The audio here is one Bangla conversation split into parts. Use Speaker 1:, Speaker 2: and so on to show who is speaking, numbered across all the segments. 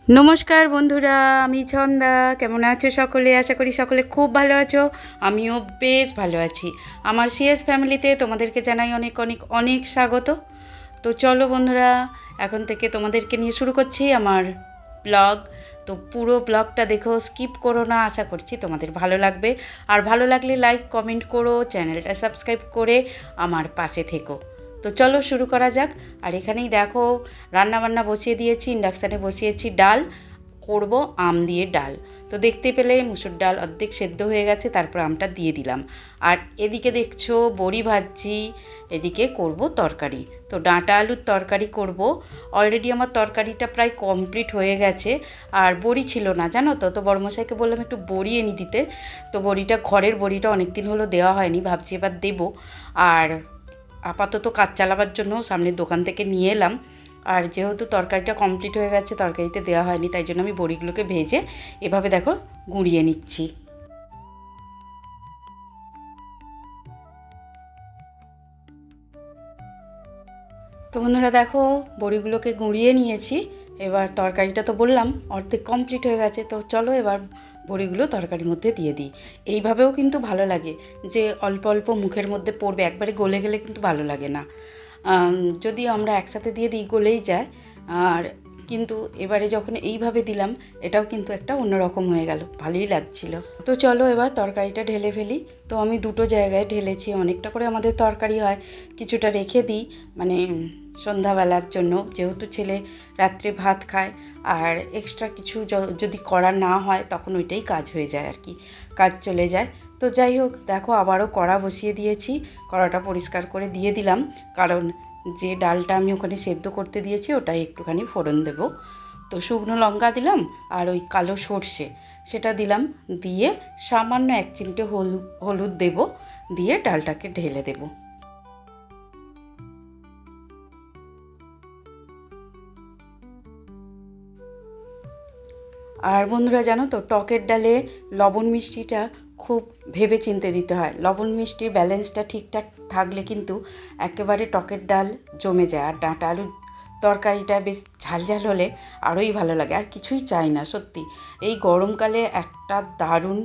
Speaker 1: নমস্কার বন্ধুরা, আমি ছন্দা। কেমন আছো সকলে? আশা করি সকলে খুব ভালো আছো। আমিও বেশ ভালো আছি। আমার সিএস ফ্যামিলিতে তোমাদেরকে জানাই অনেক অনেক অনেক স্বাগত। তো চলো বন্ধুরা, এখন থেকে তোমাদেরকে নিয়ে শুরু করছি আমার ব্লগ। তো পুরো ব্লগটা দেখো, স্কিপ করো না। আশা করছি তোমাদের ভালো লাগবে। আর ভালো লাগলে লাইক কমেন্ট করো, চ্যানেলটা সাবস্ক্রাইব করে আমার পাশে থেকো। তো চলো শুরু করা যাক। আর এখানেই দেখো, রান্নাবান্না বসিয়ে দিয়েছি, ইন্ডাকশানে বসিয়েছি ডাল করব, আম দিয়ে ডাল। তো দেখতে পেলে মুসুর ডাল অর্ধেক সেদ্ধ হয়ে গেছে, তারপর আমটা দিয়ে দিলাম। আর এদিকে দেখছো বড়ি ভাজছি, এদিকে করব তরকারি। তো ডাঁটা আলুর তরকারি করব। অলরেডি আমার তরকারিটা প্রায় কমপ্লিট হয়ে গেছে। আর বড়ি ছিল না জানো তো, তো বড়মশাইকে বললাম একটু বড়ি এনে দিতে। তো বড়িটা, ঘরের বড়িটা অনেক দিন হলো দেওয়া হয়নি, ভাবছি এবার দেবো। আর আপাতত কাজ চালাবার জন্য সামনের দোকান থেকে নিয়ে এলাম। আর যেহেতু তরকারিটা কমপ্লিট হয়ে গেছে, তরকারিতে দেওয়া হয়নি, তাই জন্য আমি বড়িগুলোকে ভেজে এভাবে দেখো গুঁড়িয়ে নিচ্ছি। তো বন্ধুরা দেখো, বড়িগুলোকে গুঁড়িয়ে নিয়েছি। এবার তরকারিটা তো বললাম অর্ধেক কমপ্লিট হয়ে গেছে, তো চলো এবার বড়িগুলো তরকারির মধ্যে দিয়ে দিই। এইভাবেও কিন্তু ভালো লাগে, যে অল্প অল্প মুখের মধ্যে পড়বে, একবারে গলে গেলে কিন্তু ভালো লাগে না। যদি আমরা একসাথে দিয়ে দিই গলেই যায়। আর কিন্তু এবারে যখন এইভাবে দিলাম, এটাও কিন্তু একটা অন্যরকম হয়ে গেল, ভালোই লাগছিল। তো চলো এবার তরকারিটা ঢেলে ফেলি। তো আমি দুটো জায়গায় ঢেলেছি, অনেকটা করে আমাদের তরকারি হয়, কিছুটা রেখে দিই মানে সন্ধ্যাবেলার জন্য, যেহেতু ছেলে রাত্রে ভাত খায়। আর এক্সট্রা কিছু যদি করা না হয়, তখন ওইটাই কাজ হয়ে যায় আর কি, কাজ চলে যায়। তো যাই হোক, দেখো আবারও কড়া বসিয়ে দিয়েছি, কড়াটা পরিষ্কার করে দিয়ে দিলাম, কারণ যে ডালটা আমি ওখানে সেদ্ধ করতে দিয়েছি ওটাই একটুখানি ফোড়ন দেব। তো শুকনো লঙ্কা দিলাম, আর ওই কালো সর্ষে সেটা দিলাম, দিয়ে সামান্য 1 চিমটে হলুদ দেব, দিয়ে ডালটাকে ঢেলে দেব। আর বন্ধুরা জানো তো, টকের ডালে লবণ মিষ্টিটা খুব ভেবে চিন্তে দিতে হয়। লবণ মিষ্টির ব্যালেন্সটা ঠিকঠাক থাকলে কিন্তু একেবারে টকের ডাল জমে যায়। আর ডাঁটা আলুর তরকারিটা বেশ ঝাল ঝাল হলে আরোই ভালো লাগে, আর কিছুই চাই না সত্যি। এই গরমকালে একটা দারুণ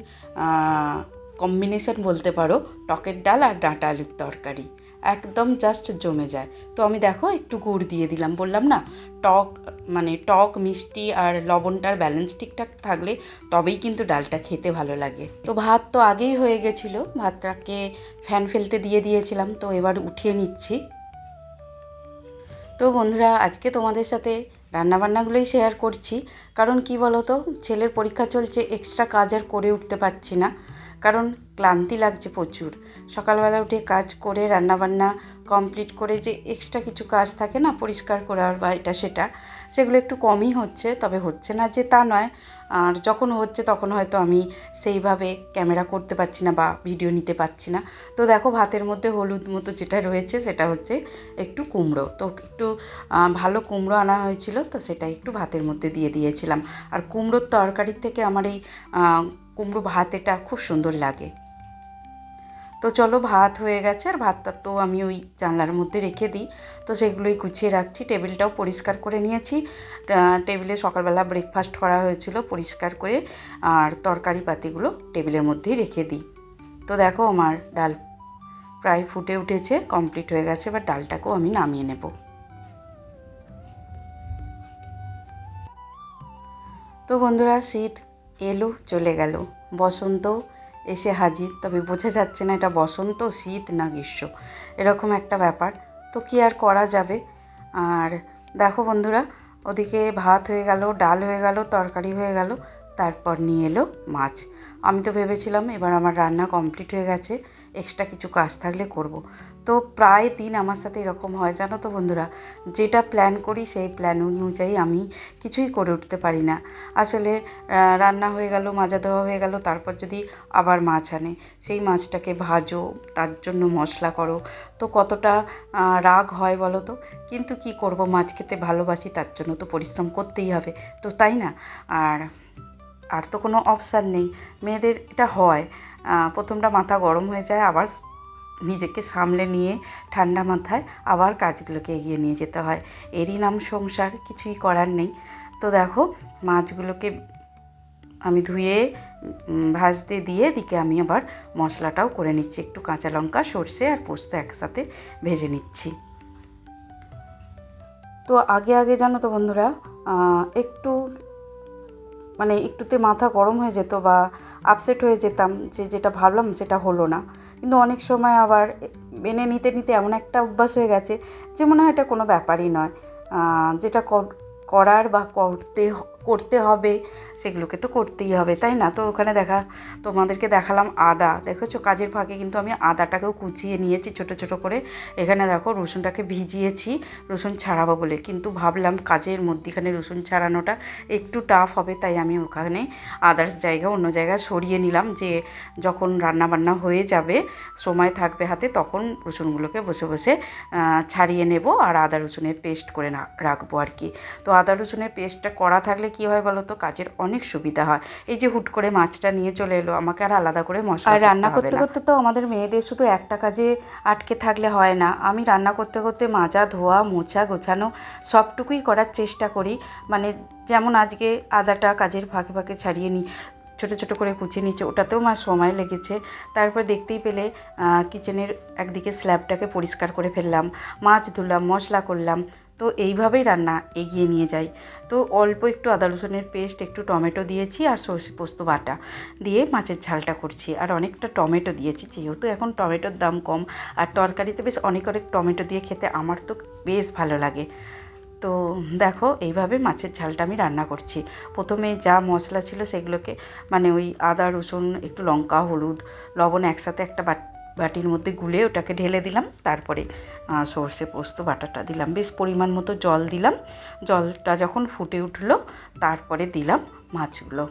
Speaker 1: কম্বিনেশন বলতে পারো, টকের ডাল আর ডাঁটা আলুর তরকারি একদম জাস্ট জমে যায়। তো আমি দেখো একটু গুড় দিয়ে দিলাম, বললাম না, টক মানে টক মিষ্টি আর লবণটার ব্যালেন্স ঠিকঠাক থাকলে তবেই কিন্তু ডালটা খেতে ভালো লাগে। তো ভাত তো আগেই হয়ে গেছিলো, ভাতটাকে ফ্যান ফেলতে দিয়ে দিয়েছিলাম, তো এবার উঠিয়ে নিচ্ছি। তো বন্ধুরা, আজকে তোমাদের সাথে রান্নাবান্নাগুলোই শেয়ার করছি। কারণ কি বলো তো, ছেলের পরীক্ষা চলছে, এক্সট্রা কাজ আর করে উঠতে পারছি না, কারণ ক্লান্তি লাগছে প্রচুর। সকালবেলা উঠে কাজ করে রান্নাবান্না কমপ্লিট করে যে এক্সট্রা কিছু কাজ থাকে না, পরিষ্কার করার বা এটা সেটা, সেগুলো একটু কমই হচ্ছে, তবে হচ্ছে না যে তা নয়। আর যখন হচ্ছে তখন হয়তো আমি সেইভাবে ক্যামেরা করতে পারছি না বা ভিডিও নিতে পারছি না। তো দেখো, ভাতের মধ্যে হলুদ মতো যেটা রয়েছে সেটা হচ্ছে একটু কুমড়ো। তো একটু ভালো কুমড়ো আনা হয়েছিল, তো সেটা একটু ভাতের মধ্যে দিয়ে দিয়েছিলাম। আর কুমড়োর তরকারির থেকে আমার এই কুমড়ো ভাত এটা খুব সুন্দর লাগে। তো চলো, ভাত হয়ে গেছে, আর ভাতটা তো আমি ওই জানলার মধ্যে রেখে দিই, তো সেগুলোই গুছিয়ে রাখছি। টেবিলটাও পরিষ্কার করে নিয়েছি, টেবিলে সকালবেলা ব্রেকফাস্ট করা হয়েছিল, পরিষ্কার করে আর তরকারি পাতিগুলো টেবিলের মধ্যেই রেখে দিই। তো দেখো, আমার ডাল প্রায় ফুটে উঠেছে, কমপ্লিট হয়ে গেছে, এবার ডালটাকেও আমি নামিয়ে নেব। তো বন্ধুরা, শীত এলো চলে গেল, বসন্ত এসে হাজির, তবে বোঝা যাচ্ছে না এটা বসন্ত, শীত না গ্রীষ্ম, এরকম একটা ব্যাপার। তো কি আর করা যাবে। আর দেখো বন্ধুরা, ওদিকে ভাত হয়ে গেল, ডাল হয়ে গেল, তরকারি হয়ে গেল, তারপর নিয়ে এলো মাছ। আমি তো ভেবেছিলাম এবার আমার রান্না কমপ্লিট হয়ে গেছে, এক্সট্রা কিছু কাজ থাকলে করব। তো প্রায় দিন আমার সাথে এরকম হয় জানো তো বন্ধুরা, যেটা প্ল্যান করি সেই প্ল্যান অনুযায়ী আমি কিছুই করে উঠতে পারি না। আসলে রান্না হয়ে গেল, মাজা দেওয়া হয়ে গেল, তারপর যদি আবার মাছ আনে, সেই মাছটাকে ভাজো, তার জন্য মশলা করো, তো কতটা রাগ হয় বলো তো। কিন্তু কি করব, মাছ খেতে ভালোবাসি, তার জন্য তো পরিশ্রম করতেই হবে, তো তাই না? আর আর তো কোনো অপশান নেই, মেয়েদের এটা হয়। প্রথমটা মাথা গরম হয়ে যায়, আবার নিজেকে সামলে নিয়ে ঠান্ডা মাথায় আবার কাজগুলোকে এগিয়ে নিয়ে যেতে হয়। এরই নাম সংসার, কিছুই করার নেই। তো দেখো মাছগুলোকে আমি ধুয়ে ভাজতে দিয়ে দিকে আমি আবার মশলাটাও করে নিচ্ছি, একটু কাঁচা লঙ্কা, সর্ষে আর পোস্ত একসাথে ভেজে নিচ্ছি। তো আগে জানো তো বন্ধুরা, একটু মানে একটুতে মাথা গরম হয়ে যেত বা আপসেট হয়ে যেতাম যে যেটা ভাবলাম সেটা হলো না, কিন্তু অনেক সময় আবার মেনে নিতে এমন একটা অভ্যাস হয়ে গেছে যে মনে হয় এটা কোনো ব্যাপারই নয়, যেটা করার বা করতে হবে সেগুলোকে তো করতেই হবে, তাই না? তো ওখানে তোমাদেরকে দেখালাম আদা, দেখেছো কাজের ফাঁকে কিন্তু আমি আদাটাকেও কুচিয়ে নিয়েছি ছোট ছোট করে। এখানে দেখো রসুনটাকে ভিজিয়েছি রসুন ছাড়াবো বলে, কিন্তু ভাবলাম কাজের মধ্যেখানে রসুন ছাড়ানোটা একটু টাফ হবে, তাই আমি ওখানে আদার্স অন্য জায়গায় সরিয়ে নিলাম, যে যখন রান্নাবান্না হয়ে যাবে সময় থাকবে হাতে তখন রসুনগুলোকে বসে বসে ছাড়িয়ে নেব আর আদা রসুনের পেস্ট করে রাখবো আর কি। তো আদা রসুনের পেস্টটা করা থাকলে কী হয় বলো তো, কাজের অনেক সুবিধা হয়। এই যে হুট করে মাছটা নিয়ে চলে এলো, আমাকে আর আলাদা করে মশলা আর রান্না করতে করতে তো আমাদের মেয়েদের শুধু একটা কাজে আটকে থাকলে হয় না। আমি রান্না করতে করতে মাজা ধোয়া মোছা গোছানো সবটুকুই করার চেষ্টা করি। মানে যেমন আজকে আদাটা কাজের ফাঁকে ফাঁকে ছাড়িয়ে নিই, ছোটো ছোটো করে কুচিয়ে নিচ্ছে, ওটাতেও আমার সময় লেগেছে। তারপর দেখতেই পেলে কিচেনের একদিকে স্ল্যাবটাকে পরিষ্কার করে ফেললাম, মাছ ধুলাম, মশলা করলাম। তো এইভাবেই রান্না এগিয়ে নিয়ে যাই। তো অল্প একটু আদা রসুনের পেস্ট, একটু টমেটো দিয়েছি আর সর্ষে পোস্ত বাটা দিয়ে মাছের ঝালটা করছি, আর অনেকটা টমেটো দিয়েছি যেহেতু এখন টমেটোর দাম কম, আর তরকারিতে বেশ অনেক টমেটো দিয়ে খেতে আমার তো বেশ ভালো লাগে। তো দেখো এইভাবে মাছের ঝালটা আমি রান্না করছি। প্রথমে যা মশলা ছিল সেগুলোকে মানে ওই আদা রসুন একটু লঙ্কা হলুদ লবণ একসাথে একটা বাটির মধ্যে গুলে ওটাকে ঢেলে দিলাম, তারপরে সর্ষে পোস্ত বাটাটা দিলাম, বেশ পরিমাণ মতো জল দিলাম। জলটা যখন ফুটে উঠলো তারপরে দিলাম মাছগুলো।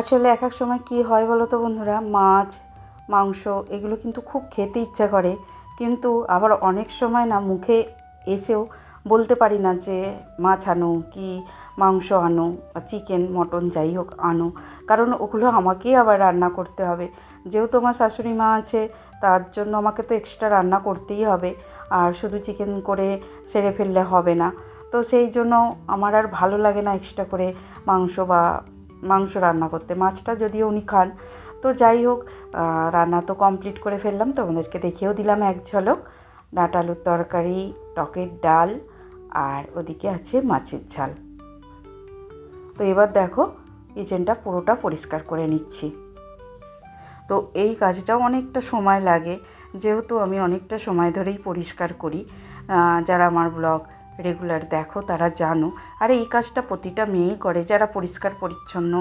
Speaker 1: আসলে এক সময় কী হয় বলো তো বন্ধুরা, মাছ মাংস এগুলো কিন্তু খুব খেতে ইচ্ছা করে, কিন্তু আবার অনেক সময় না মুখে এসেও বলতে পারি না যে মাছ আনো কি মাংস আনো বা চিকেন মটন যাই হোক আনো, কারণ ওগুলো আমাকেই আবার রান্না করতে হবে। যেহেতু আমার শাশুড়ি মা আছে তার জন্য আমাকে তো এক্সট্রা রান্না করতেই হবে, আর শুধু চিকেন করে সেরে ফেললে হবে না। তো সেই জন্য আমার আর ভালো লাগে না এক্সট্রা করে মাংস রান্না করতে। মাছটা যদিও উনি খান। তো যাই হোক, রান্না তো কমপ্লিট করে ফেললাম, তোমাদেরকে দেখিয়েও দিলাম এক ঝলক। ডাঁটা আলুর তরকারি, টকের ডাল, আর ওদিকে আছে মাছের ঝাল। তো এবার দেখো কিচেনটা পুরোটা পরিষ্কার করে নিচ্ছি। তো এই কাজটাও অনেকটা সময় লাগে, যেহেতু আমি অনেকটা সময় ধরেই পরিষ্কার করি। যারা আমার ব্লগ রেগুলার দেখো তারা জানো। আর এই কাজটা প্রতিটা মেয়েই করে, যারা পরিষ্কার পরিচ্ছন্ন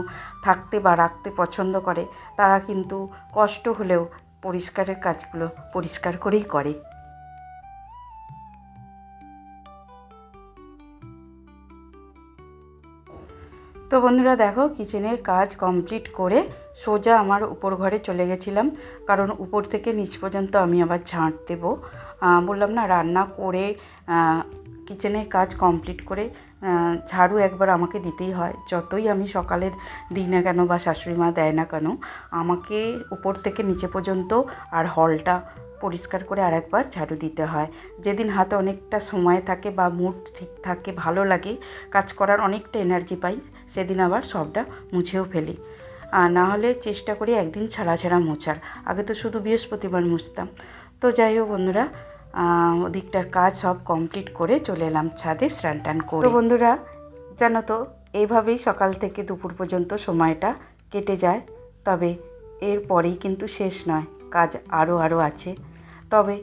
Speaker 1: থাকতে বা রাখতে পছন্দ করে তারা কিন্তু কষ্ট হলেও পরিষ্কারের কাজগুলো পরিষ্কার করেই করে। তো বন্ধুরা দেখো কিচেনের কাজ কমপ্লিট করে সোজা আমার উপর ঘরে চলে গেছিলাম, কারণ উপর থেকে নিচ পর্যন্ত আমি আবার ঝাঁট দেবো। বললাম না, রান্না করে কিচেনের কাজ কমপ্লিট করে ঝাড়ু একবার আমাকে দিতেই হয়। যতই আমি সকালে দিই না কেন বা শাশুড়ি মা দেয় না কেন, আমাকে উপর থেকে নিচে পর্যন্ত আর হলটা পরিষ্কার করে আরেকবার ঝাড়ু দিতে হয়। যেদিন হাতে অনেকটা সময় থাকে বা মুড ঠিক থাকে, ভালো লাগে, কাজ করার অনেকটা এনার্জি পাই, সেদিন আবার সবটা মুছেও ফেলি। আর না হলে চেষ্টা করি একদিন ছাড়া মোছার। আগে তো শুধু বৃহস্পতিবার মুছতাম। তো যাই হোক বন্ধুরা, ওদিকটার কাজ সব কমপ্লিট করে চলে এলাম ছাদে স্নান টান করে। তো বন্ধুরা জানো তো, এইভাবেই সকাল থেকে দুপুর পর্যন্ত সময়টা কেটে যায়। তবে এরপরেই কিন্তু শেষ নয়, কাজ আরও আছে। তবে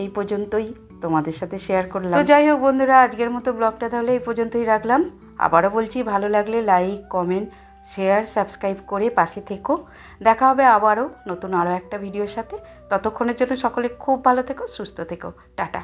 Speaker 1: এই পর্যন্তই তোমাদের সাথে শেয়ার করলাম। তো যাই হোক বন্ধুরা, আজকের মতো ব্লগটা তাহলে এই পর্যন্তই রাখলাম। আবারও বলছি, ভালো লাগলে লাইক কমেন্ট শেয়ার সাবস্ক্রাইব করে পাশে থেকো। দেখা হবে আবারও নতুন আরও একটা ভিডিওর সাথে। ততক্ষণের জন্য সকলে খুব ভালো থেকো, সুস্থ থেকো। টাটা।